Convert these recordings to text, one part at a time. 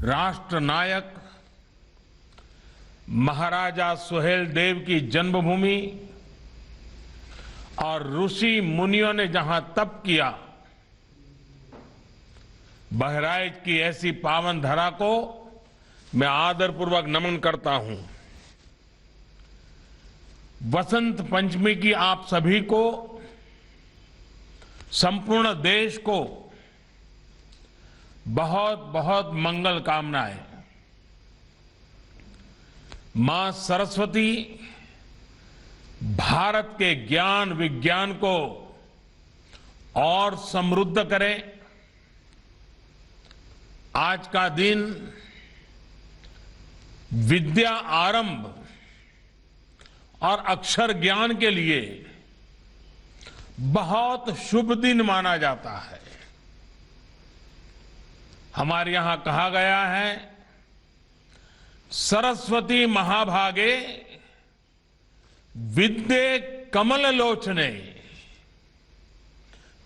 राष्ट्र नायक महाराजा सुहेलदेव की जन्मभूमि और ऋषि मुनियों ने जहां तप किया, बहराइच की ऐसी पावन धरा को मैं आदरपूर्वक नमन करता हूं। वसंत पंचमी की आप सभी को, संपूर्ण देश को बहुत बहुत मंगल कामनाएं। मां सरस्वती भारत के ज्ञान विज्ञान को और समृद्ध करे। आज का दिन विद्या आरंभ और अक्षर ज्ञान के लिए बहुत शुभ दिन माना जाता है। हमारे यहां कहा गया है, सरस्वती महाभागे विद्ये कमल लोचने,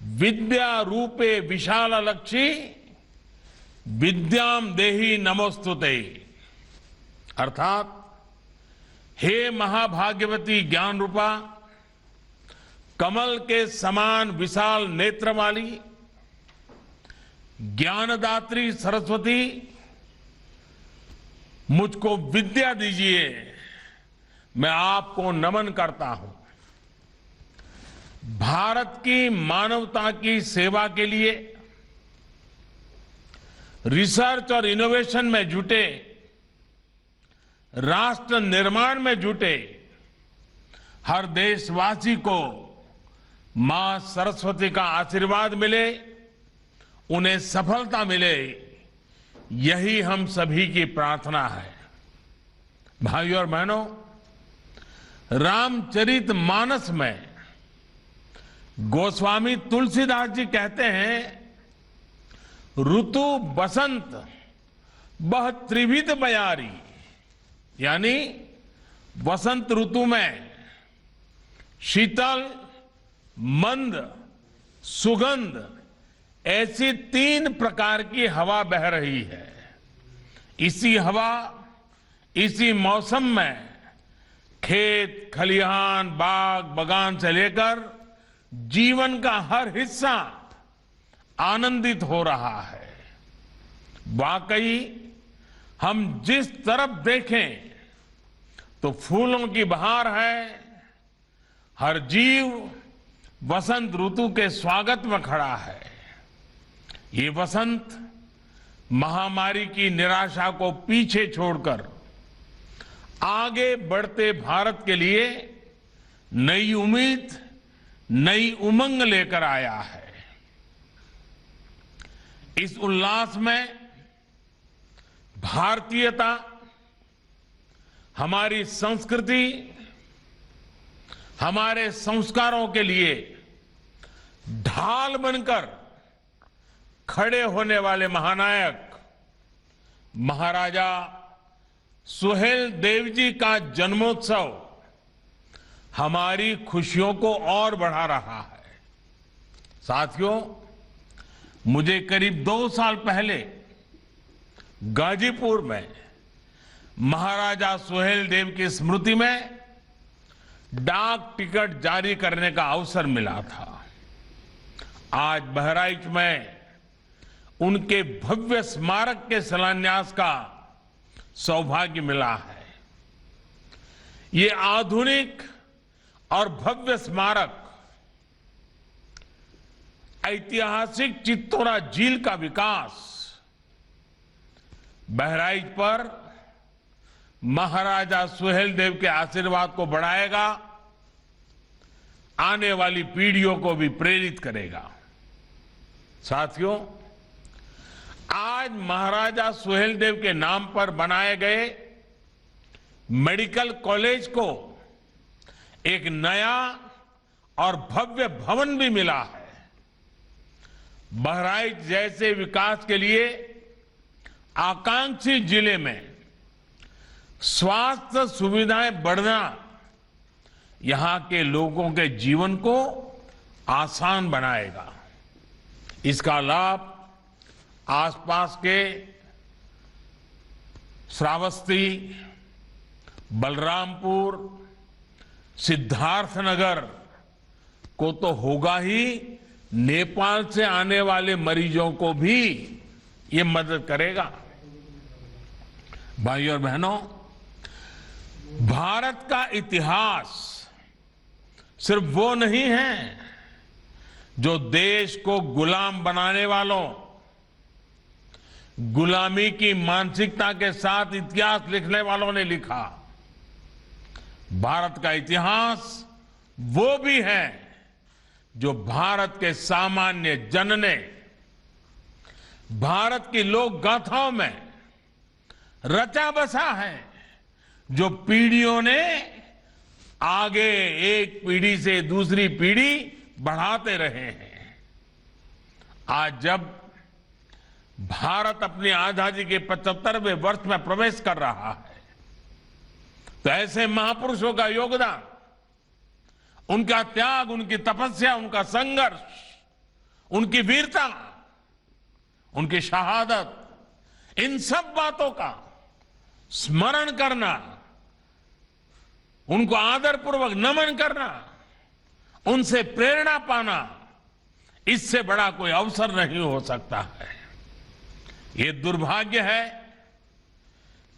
विद्या रूपे विशालक्षी विद्याम देहि नमोस्तुते। अर्थात हे महाभाग्यवती ज्ञान रूपा, कमल के समान विशाल नेत्र वाली ज्ञानदात्री सरस्वती, मुझको विद्या दीजिए। मैं आपको नमन करता हूं। भारत की मानवता की सेवा के लिए रिसर्च और इनोवेशन में जुटे, राष्ट्र निर्माण में जुटे हर देशवासी को मां सरस्वती का आशीर्वाद मिले, उन्हें सफलता मिले, यही हम सभी की प्रार्थना है। भाइयों और बहनों, रामचरित मानस में गोस्वामी तुलसीदास जी कहते हैं, ऋतु बसंत बह त्रिविध बयारी, यानी वसंत ऋतु में शीतल, मंद, सुगंध, ऐसी 3 प्रकार की हवा बह रही है। इसी हवा, इसी मौसम में खेत, खलिहान, बाग, बगान से लेकर जीवन का हर हिस्सा आनंदित हो रहा है। वाकई हम जिस तरफ देखें तो फूलों की बहार है। हर जीव वसंत ऋतु के स्वागत में खड़ा है। ये वसंत महामारी की निराशा को पीछे छोड़कर आगे बढ़ते भारत के लिए नई उम्मीद, नई उमंग लेकर आया है। इस उल्लास में भारतीयता, हमारी संस्कृति, हमारे संस्कारों के लिए ढाल बनकर खड़े होने वाले महानायक महाराजा सुहेलदेव जी का जन्मोत्सव हमारी खुशियों को और बढ़ा रहा है। साथियों, मुझे करीब 2 साल पहले गाजीपुर में महाराजा सुहेलदेव की स्मृति में डाक टिकट जारी करने का अवसर मिला था। आज बहराइच में उनके भव्य स्मारक के शिलान्यास का सौभाग्य मिला है। ये आधुनिक और भव्य स्मारक ऐतिहासिक चित्तौरा झील का विकास, बहराइच पर महाराजा सुहेलदेव के आशीर्वाद को बढ़ाएगा, आने वाली पीढ़ियों को भी प्रेरित करेगा। साथियों, आज महाराजा सुहेलदेव के नाम पर बनाए गए मेडिकल कॉलेज को एक नया और भव्य भवन भी मिला है। बहराइच जैसे विकास के लिए आकांक्षी जिले में स्वास्थ्य सुविधाएं बढ़ना यहां के लोगों के जीवन को आसान बनाएगा। इसका लाभ आसपास के श्रावस्ती, बलरामपुर, सिद्धार्थनगर को तो होगा ही, नेपाल से आने वाले मरीजों को भी ये मदद करेगा। भाइयों और बहनों, भारत का इतिहास सिर्फ वो नहीं है जो देश को गुलाम बनाने वालों, गुलामी की मानसिकता के साथ इतिहास लिखने वालों ने लिखा। भारत का इतिहास वो भी है जो भारत के सामान्य जन ने भारत की लोक गाथाओं में रचा बसा है, जो पीढ़ियों ने आगे एक पीढ़ी से दूसरी पीढ़ी बढ़ाते रहे हैं। आज जब भारत अपनी आजादी के 75वें वर्ष में प्रवेश कर रहा है, तो ऐसे महापुरुषों का योगदान, उनका त्याग, उनकी तपस्या, उनका संघर्ष, उनकी वीरता, उनकी शहादत, इन सब बातों का स्मरण करना, उनको आदरपूर्वक नमन करना, उनसे प्रेरणा पाना, इससे बड़ा कोई अवसर नहीं हो सकता है। ये दुर्भाग्य है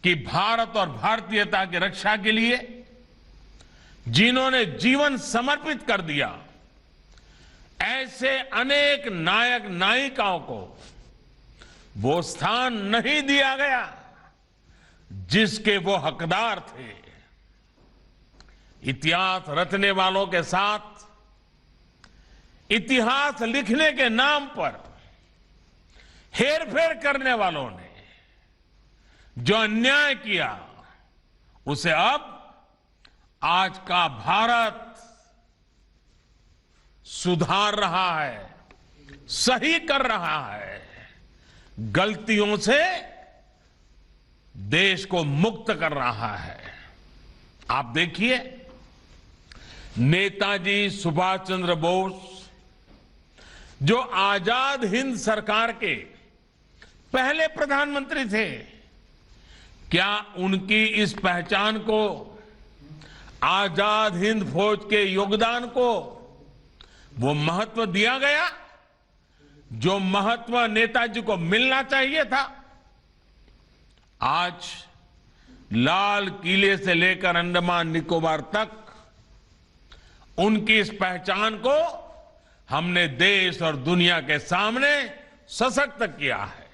कि भारत और भारतीयता की रक्षा के लिए जिन्होंने जीवन समर्पित कर दिया, ऐसे अनेक नायक नायिकाओं को वो स्थान नहीं दिया गया जिसके वो हकदार थे। इतिहास रचने वालों के साथ इतिहास लिखने के नाम पर हेरफेर करने वालों ने जो अन्याय किया, उसे अब आज का भारत सुधार रहा है, सही कर रहा है, गलतियों से देश को मुक्त कर रहा है। आप देखिए, नेताजी सुभाष चंद्र बोस जो आजाद हिंद सरकार के पहले प्रधानमंत्री थे, क्या उनकी इस पहचान को, आजाद हिंद फौज के योगदान को वो महत्व दिया गया जो महत्व नेताजी को मिलना चाहिए था? आज लाल किले से लेकर अंडमान निकोबार तक उनकी इस पहचान को हमने देश और दुनिया के सामने सशक्त किया है।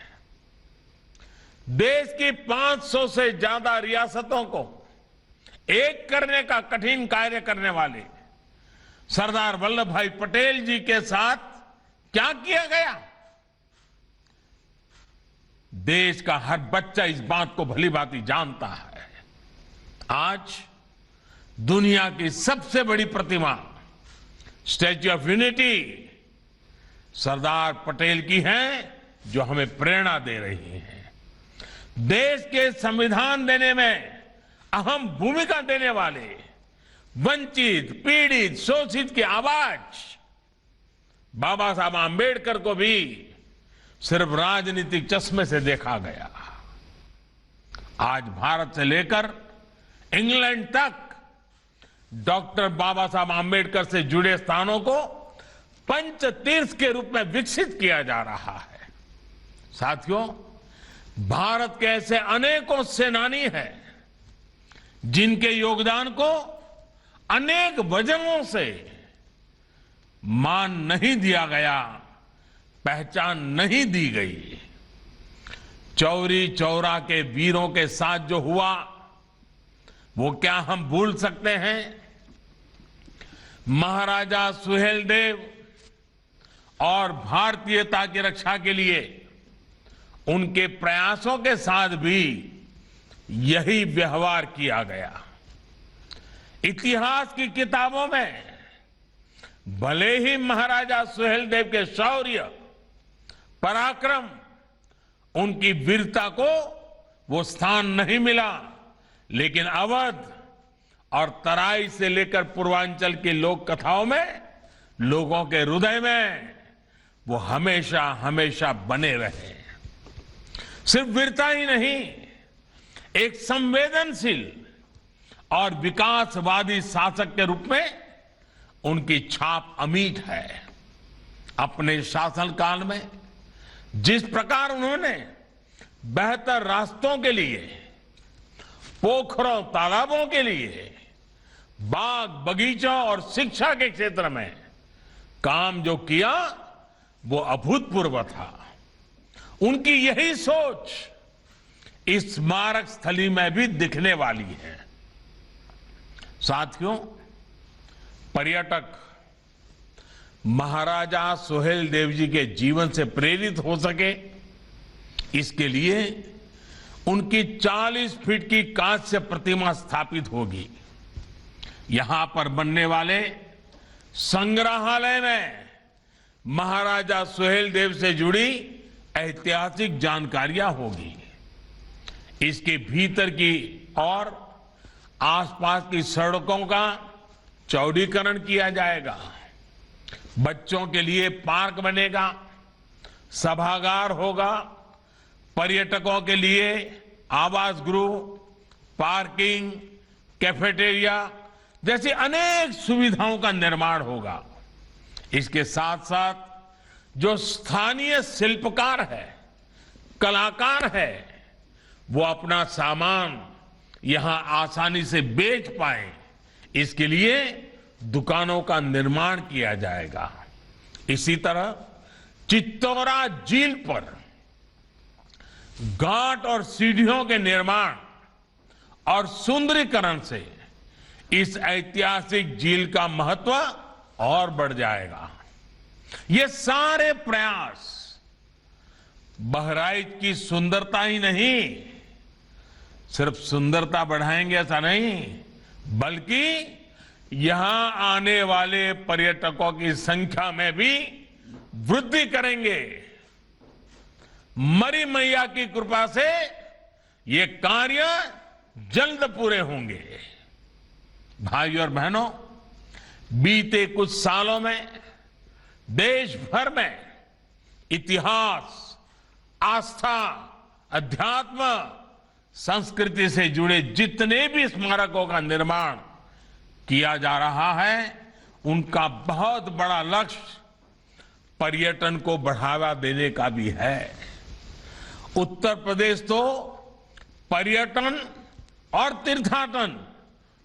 देश की 500 से ज्यादा रियासतों को एक करने का कठिन कार्य करने वाले सरदार वल्लभ भाई पटेल जी के साथ क्या किया गया? देश का हर बच्चा इस बात को भली भांति जानता है। आज दुनिया की सबसे बड़ी प्रतिमा statue of unity Sardar Patel की है, जो हमें प्रेरणा दे रही है। देश के संविधान देने में अहम भूमिका देने वाले वंचित, पीड़ित, शोषित की आवाज बाबा साहब आंबेडकर को भी सिर्फ राजनीतिक चश्मे से देखा गया। आज भारत से लेकर इंग्लैंड तक डॉक्टर बाबा साहब आंबेडकर से जुड़े स्थानों को पंचतीर्थ के रूप में विकसित किया जा रहा है। साथियों, भारत के ऐसे अनेकों सेनानी हैं जिनके योगदान को अनेक वजहों से मान नहीं दिया गया, पहचान नहीं दी गई। चौरी चौरा के वीरों के साथ जो हुआ, वो क्या हम भूल सकते हैं? महाराजा सुहेलदेव और भारतीयता की रक्षा के लिए उनके प्रयासों के साथ भी यही व्यवहार किया गया। इतिहास की किताबों में भले ही महाराजा सुहेलदेव के शौर्य, पराक्रम, उनकी वीरता को वो स्थान नहीं मिला, लेकिन अवध और तराई से लेकर पूर्वांचल की लोक कथाओं में, लोगों के हृदय में वो हमेशा हमेशा बने रहे। सिर्फ वीरता ही नहीं, एक संवेदनशील और विकासवादी शासक के रूप में उनकी छाप अमिट है। अपने शासनकाल में जिस प्रकार उन्होंने बेहतर रास्तों के लिए, पोखरों तालाबों के लिए, बाग बगीचों और शिक्षा के क्षेत्र में काम जो किया वो अभूतपूर्व था। उनकी यही सोच इस स्मारक स्थली में भी दिखने वाली है। साथियों, पर्यटक महाराजा सुहेलदेव जी के जीवन से प्रेरित हो सके, इसके लिए उनकी 40 फीट की कांस्य प्रतिमा स्थापित होगी। यहां पर बनने वाले संग्रहालय में महाराजा सुहेलदेव से जुड़ी ऐतिहासिक जानकारियां होगी। इसके भीतर की और आसपास की सड़कों का चौड़ीकरण किया जाएगा। बच्चों के लिए पार्क बनेगा, सभागार होगा, पर्यटकों के लिए आवास गृह, पार्किंग, कैफेटेरिया जैसी अनेक सुविधाओं का निर्माण होगा। इसके साथ साथ जो स्थानीय शिल्पकार है, कलाकार है, वो अपना सामान यहां आसानी से बेच पाए, इसके लिए दुकानों का निर्माण किया जाएगा। इसी तरह चित्तौरा झील पर घाट और सीढ़ियों के निर्माण और सुंदरीकरण से इस ऐतिहासिक झील का महत्व और बढ़ जाएगा। ये सारे प्रयास बहराइच की सुंदरता ही नहीं, सिर्फ सुंदरता बढ़ाएंगे ऐसा नहीं, बल्कि यहां आने वाले पर्यटकों की संख्या में भी वृद्धि करेंगे। मरी मैया की कृपा से ये कार्य जल्द पूरे होंगे। भाइयों और बहनों, बीते कुछ सालों में देश भर में इतिहास, आस्था, अध्यात्म, संस्कृति से जुड़े जितने भी स्मारकों का निर्माण किया जा रहा है, उनका बहुत बड़ा लक्ष्य पर्यटन को बढ़ावा देने का भी है। उत्तर प्रदेश तो पर्यटन और तीर्थाटन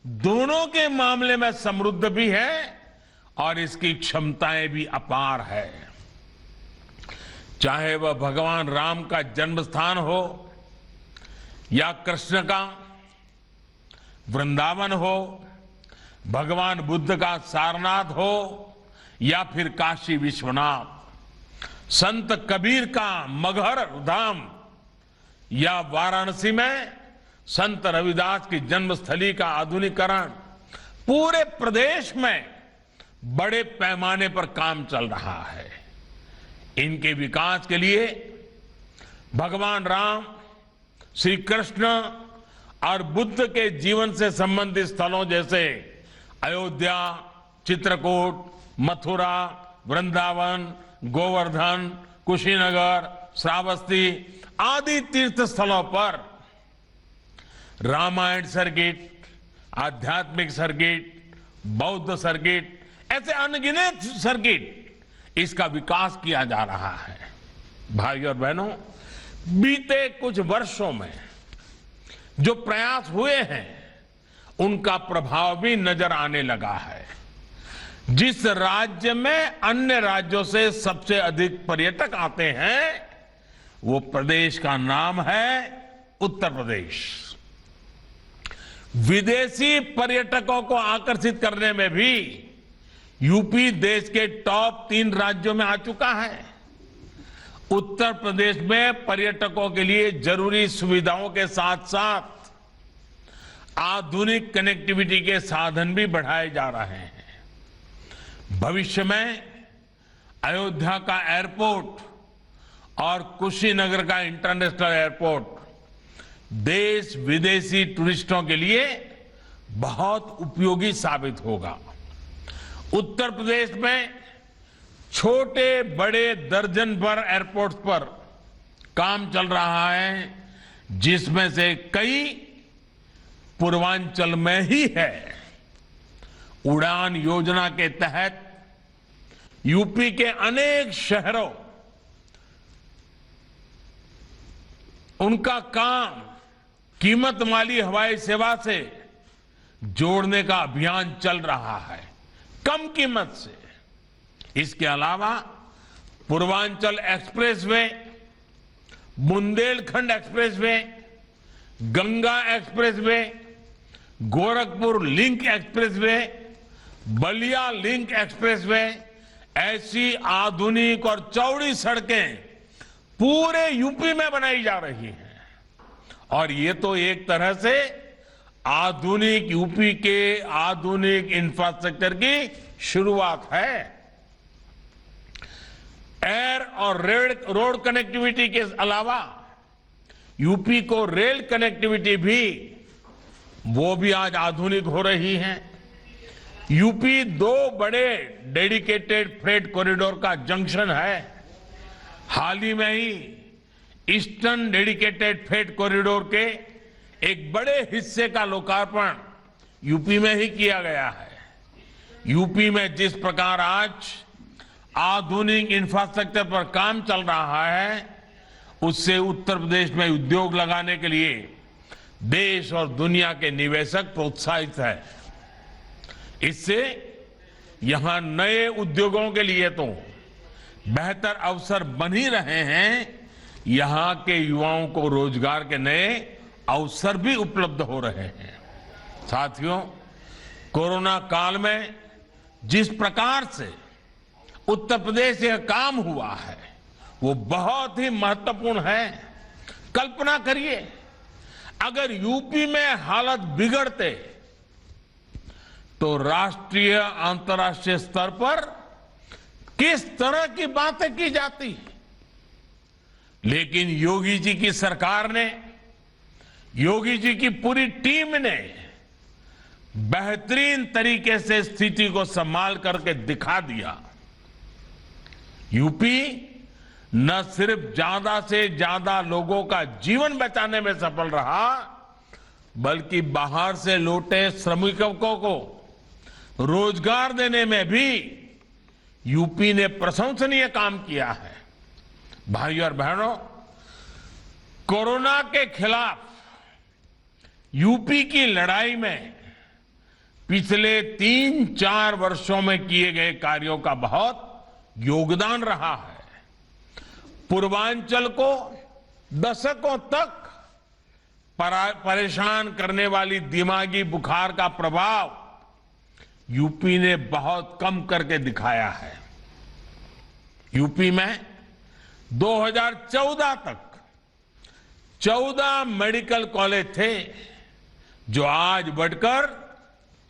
दोनों के मामले में समृद्ध भी है और इसकी क्षमताएं भी अपार है। चाहे वह भगवान राम का जन्म स्थान हो या कृष्ण का वृंदावन हो, भगवान बुद्ध का सारनाथ हो या फिर काशी विश्वनाथ, संत कबीर का मगहर धाम या वाराणसी में संत रविदास की जन्मस्थली का आधुनिकीकरण, पूरे प्रदेश में बड़े पैमाने पर काम चल रहा है। इनके विकास के लिए भगवान राम, श्री कृष्ण और बुद्ध के जीवन से संबंधित स्थलों जैसे अयोध्या, चित्रकूट, मथुरा, वृंदावन, गोवर्धन, कुशीनगर, श्रावस्ती आदि तीर्थ स्थलों पर रामायण सर्किट, आध्यात्मिक सर्किट, बौद्ध सर्किट, ऐसे अनगिनत सर्किट, इसका विकास किया जा रहा है। भाइयों और बहनों, बीते कुछ वर्षों में जो प्रयास हुए हैं, उनका प्रभाव भी नजर आने लगा है। जिस राज्य में अन्य राज्यों से सबसे अधिक पर्यटक आते हैं, वो प्रदेश का नाम है उत्तर प्रदेश। विदेशी पर्यटकों को आकर्षित करने में भी यूपी देश के टॉप 3 राज्यों में आ चुका है। उत्तर प्रदेश में पर्यटकों के लिए जरूरी सुविधाओं के साथ साथ आधुनिक कनेक्टिविटी के साधन भी बढ़ाए जा रहे हैं। भविष्य में अयोध्या का एयरपोर्ट और कुशीनगर का इंटरनेशनल एयरपोर्ट देश विदेशी टूरिस्टों के लिए बहुत उपयोगी साबित होगा। उत्तर प्रदेश में छोटे बड़े दर्जन भर एयरपोर्ट्स पर काम चल रहा है, जिसमें से कई पूर्वांचल में ही है। उड़ान योजना के तहत यूपी के अनेक शहरों उनका काम कीमत वाली हवाई सेवा से जोड़ने का अभियान चल रहा है, कम कीमत से। इसके अलावा Purvanchal expressway, Bundelkhand expressway, Ganga expressway, Gorakhpur link expressway, Ballia link expressway, ऐसी आधुनिक और चौड़ी सड़कें पूरे यूपी में बनाई जा रही हैं। और ये तो एक तरह से आधुनिक यूपी के आधुनिक इंफ्रास्ट्रक्चर की शुरुआत है। एयर और रोड कनेक्टिविटी के अलावा यूपी को रेल कनेक्टिविटी भी वो भी आज आधुनिक हो रही है। यूपी 2 बड़े डेडिकेटेड फ्रेट कॉरिडोर का जंक्शन है। हाल ही में ही ईस्टर्न डेडिकेटेड फ्रेट कॉरिडोर के एक बड़े हिस्से का लोकार्पण यूपी में ही किया गया है। यूपी में जिस प्रकार आज आधुनिक इंफ्रास्ट्रक्चर पर काम चल रहा है, उससे उत्तर प्रदेश में उद्योग लगाने के लिए देश और दुनिया के निवेशक प्रोत्साहित है। इससे यहां नए उद्योगों के लिए तो बेहतर अवसर बन ही रहे हैं, यहां के युवाओं को रोजगार के नए अवसर भी उपलब्ध हो रहे हैं। साथियों, कोरोना काल में जिस प्रकार से उत्तर प्रदेश से काम हुआ है वो बहुत ही महत्वपूर्ण है। कल्पना करिए, अगर यूपी में हालत बिगड़ते तो राष्ट्रीय अंतर्राष्ट्रीय स्तर पर किस तरह की बातें की जाती। लेकिन योगी जी की सरकार ने, योगी जी की पूरी टीम ने बेहतरीन तरीके से स्थिति को संभाल करके दिखा दिया। यूपी न सिर्फ ज्यादा से ज्यादा लोगों का जीवन बचाने में सफल रहा, बल्कि बाहर से लौटे श्रमिकों को रोजगार देने में भी यूपी ने प्रशंसनीय काम किया है। भाइयों और बहनों, कोरोना के खिलाफ यूपी की लड़ाई में पिछले 3-4 वर्षों में किए गए कार्यों का बहुत योगदान रहा है। पूर्वांचल को दशकों तक परेशान करने वाली दिमागी बुखार का प्रभाव यूपी ने बहुत कम करके दिखाया है। यूपी में 2014 तक 14 मेडिकल कॉलेज थे, जो आज बढ़कर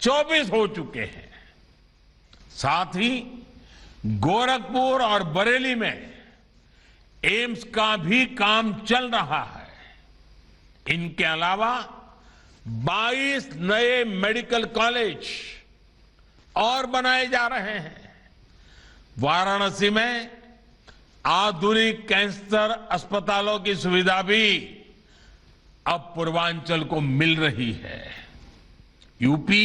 24 हो चुके हैं। साथ ही गोरखपुर और बरेली में एम्स का भी काम चल रहा है। इनके अलावा 22 नए मेडिकल कॉलेज और बनाए जा रहे हैं। वाराणसी में आधुनिक कैंसर अस्पतालों की सुविधा भी अब पूर्वांचल को मिल रही है। यूपी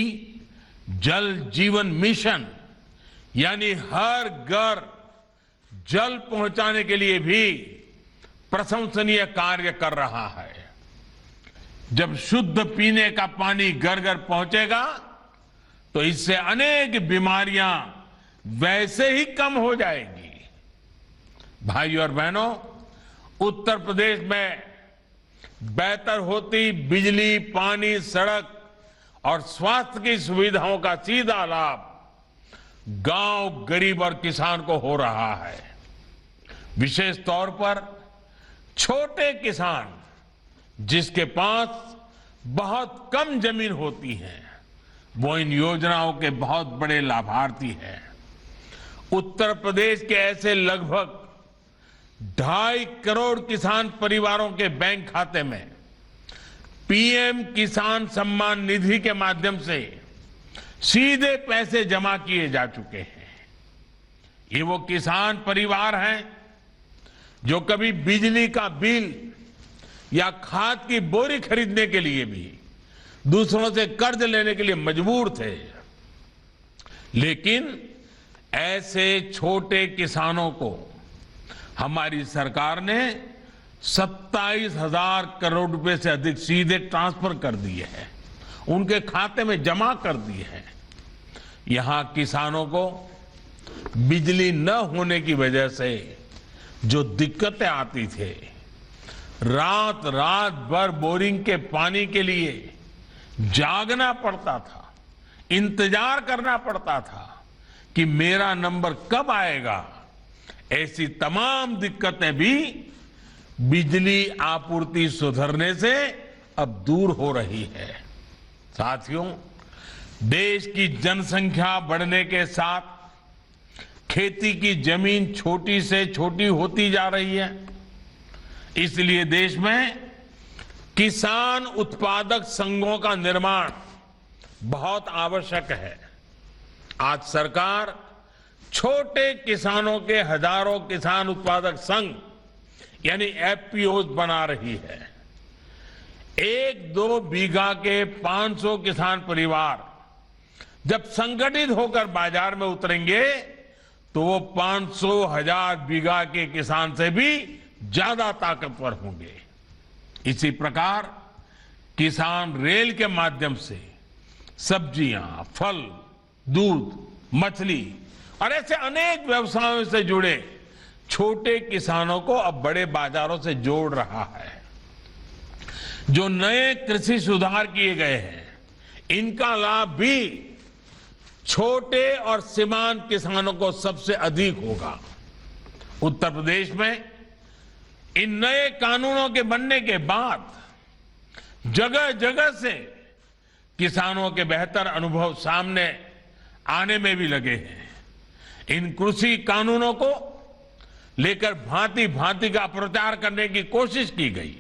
जल जीवन मिशन यानी हर घर जल पहुंचाने के लिए भी प्रशंसनीय कार्य कर रहा है। जब शुद्ध पीने का पानी घर घर पहुंचेगा तो इससे अनेक बीमारियां वैसे ही कम हो जाएगी। भाइयों और बहनों, उत्तर प्रदेश में बेहतर होती बिजली, पानी, सड़क और स्वास्थ्य की सुविधाओं का सीधा लाभ गांव, गरीब और किसान को हो रहा है। विशेष तौर पर छोटे किसान जिसके पास बहुत कम जमीन होती है, वो इन योजनाओं के बहुत बड़े लाभार्थी हैं। उत्तर प्रदेश के ऐसे लगभग 2.5 करोड़ किसान परिवारों के बैंक खाते में पीएम किसान सम्मान निधि के माध्यम से सीधे पैसे जमा किए जा चुके हैं। ये वो किसान परिवार हैं जो कभी बिजली का बिल या खाद की बोरी खरीदने के लिए भी दूसरों से कर्ज लेने के लिए मजबूर थे। लेकिन ऐसे छोटे किसानों को हमारी सरकार ने 27,000 करोड़ रुपए से अधिक सीधे ट्रांसफर कर दिए हैं, उनके खाते में जमा कर दिए हैं। यहां किसानों को बिजली न होने की वजह से जो दिक्कतें आती थे, रात रात भर बोरिंग के पानी के लिए जागना पड़ता था, इंतजार करना पड़ता था कि मेरा नंबर कब आएगा, ऐसी तमाम दिक्कतें भी बिजली आपूर्ति सुधरने से अब दूर हो रही है। साथियों, देश की जनसंख्या बढ़ने के साथ खेती की जमीन छोटी से छोटी होती जा रही है। इसलिए देश में किसान उत्पादक संघों का निर्माण बहुत आवश्यक है। आज सरकार छोटे किसानों के हजारों किसान उत्पादक संघ यानी एफपीओ बना रही है। 1-2 बीघा के 500 किसान परिवार जब संगठित होकर बाजार में उतरेंगे तो वो 500,000 बीघा के किसान से भी ज्यादा ताकतवर होंगे। इसी प्रकार किसान रेल के माध्यम से सब्जियां, फल, दूध, मछली और ऐसे अनेक व्यवसायों से जुड़े छोटे किसानों को अब बड़े बाजारों से जोड़ रहा है। जो नए कृषि सुधार किए गए हैं, इनका लाभ भी छोटे और सीमांत किसानों को सबसे अधिक होगा। उत्तर प्रदेश में इन नए कानूनों के बनने के बाद जगह जगह से किसानों के बेहतर अनुभव सामने आने में भी लगे हैं। इन कृषि कानूनों को लेकर भांति भांति का प्रचार करने की कोशिश की गई।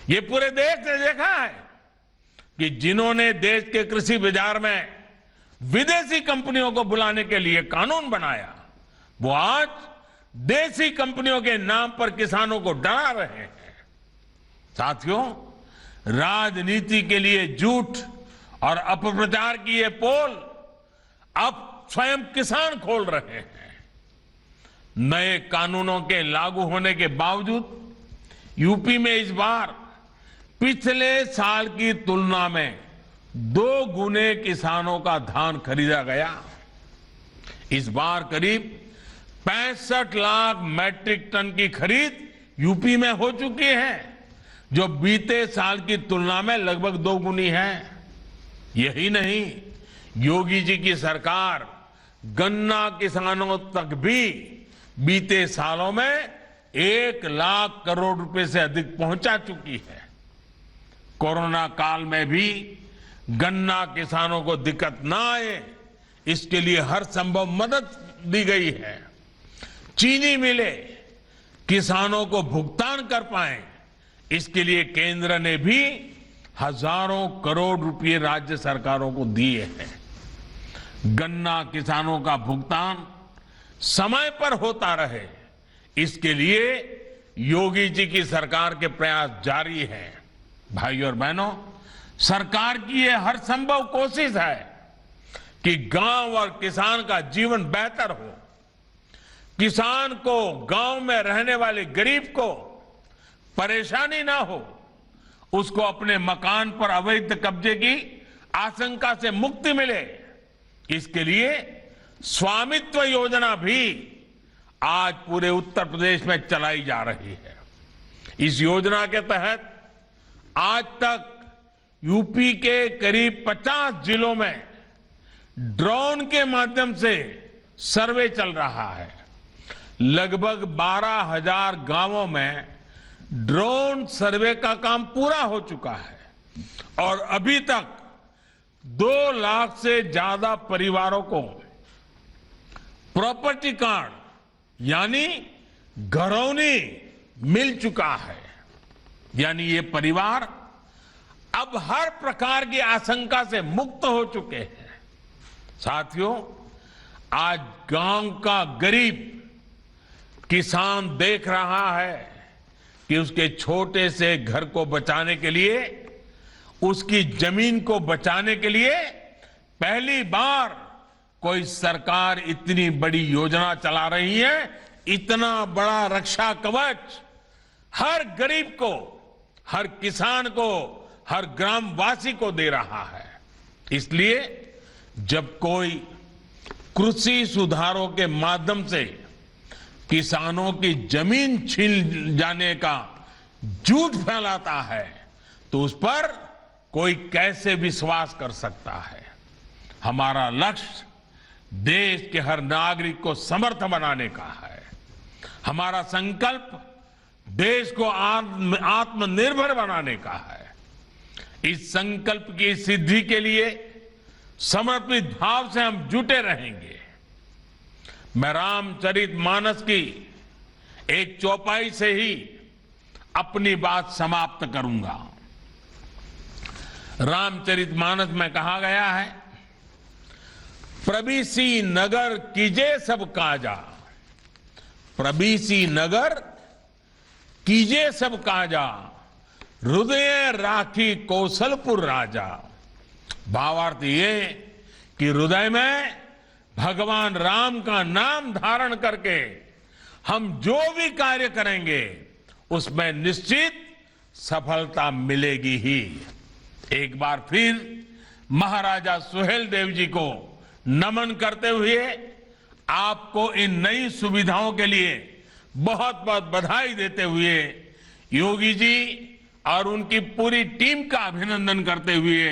ये पूरे देश ने देखा है कि जिन्होंने देश के कृषि बाजार में विदेशी कंपनियों को बुलाने के लिए कानून बनाया, वो आज देसी कंपनियों के नाम पर किसानों को डरा रहे हैं। साथियों, राजनीति के लिए झूठ और अपप्रचार की ये पोल अब स्वयं किसान खोल रहे हैं। नए कानूनों के लागू होने के बावजूद यूपी में इस बार पिछले साल की तुलना में 2 गुने किसानों का धान खरीदा गया। इस बार करीब 65 लाख मैट्रिक टन की खरीद यूपी में हो चुकी है, जो बीते साल की तुलना में लगभग 2 गुनी है। यही नहीं, योगी जी की सरकार गन्ना किसानों तक भी बीते सालों में 1 लाख करोड़ रुपए से अधिक पहुंचा चुकी है। कोरोना काल में भी गन्ना किसानों को दिक्कत ना आए, इसके लिए हर संभव मदद दी गई है। चीनी मिले किसानों को भुगतान कर पाए, इसके लिए केंद्र ने भी हजारों करोड़ रुपए राज्य सरकारों को दिए हैं। गन्ना किसानों का भुगतान समय पर होता रहे, इसके लिए योगी जी की सरकार के प्रयास जारी है। भाइयों और बहनों, सरकार की यह हर संभव कोशिश है कि गांव और किसान का जीवन बेहतर हो। किसान को, गांव में रहने वाले गरीब को परेशानी ना हो, उसको अपने मकान पर अवैध कब्जे की आशंका से मुक्ति मिले, इसके लिए स्वामित्व योजना भी आज पूरे उत्तर प्रदेश में चलाई जा रही है। इस योजना के तहत आज तक यूपी के करीब 50 जिलों में ड्रोन के माध्यम से सर्वे चल रहा है। लगभग 12,000 गांवों में ड्रोन सर्वे का काम पूरा हो चुका है और अभी तक 2 लाख से ज्यादा परिवारों को प्रॉपर्टी कार्ड यानी घरौनी मिल चुका है। यानी ये परिवार अब हर प्रकार की आशंका से मुक्त हो चुके हैं। साथियों, आज गांव का गरीब किसान देख रहा है कि उसके छोटे से घर को बचाने के लिए, उसकी जमीन को बचाने के लिए पहली बार कोई सरकार इतनी बड़ी योजना चला रही है। इतना बड़ा रक्षा कवच हर गरीब को, हर किसान को, हर ग्रामवासी को दे रहा है। इसलिए जब कोई कृषि सुधारों के माध्यम से किसानों की जमीन छीन जाने का झूठ फैलाता है तो उस पर कोई कैसे विश्वास कर सकता है। हमारा लक्ष्य देश के हर नागरिक को समर्थ बनाने का है। हमारा संकल्प देश को आत्मनिर्भर बनाने का है। इस संकल्प की सिद्धि के लिए समर्पित भाव से हम जुटे रहेंगे। मैं रामचरितमानस की एक चौपाई से ही अपनी बात समाप्त करूंगा। रामचरितमानस में कहा गया है, प्रबीसी नगर कीजे सब काजा, प्रबीसी नगर कीजे सब काजा, हृदय राखी कौशलपुर राजा। भावार्थ ये कि हृदय में भगवान राम का नाम धारण करके हम जो भी कार्य करेंगे उसमें निश्चित सफलता मिलेगी ही। एक बार फिर महाराजा सुहेलदेव जी को नमन करते हुए आपको इन नई सुविधाओं के लिए बहुत बहुत बधाई देते हुए योगी जी और उनकी पूरी टीम का अभिनंदन करते हुए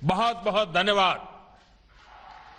बहुत बहुत धन्यवाद।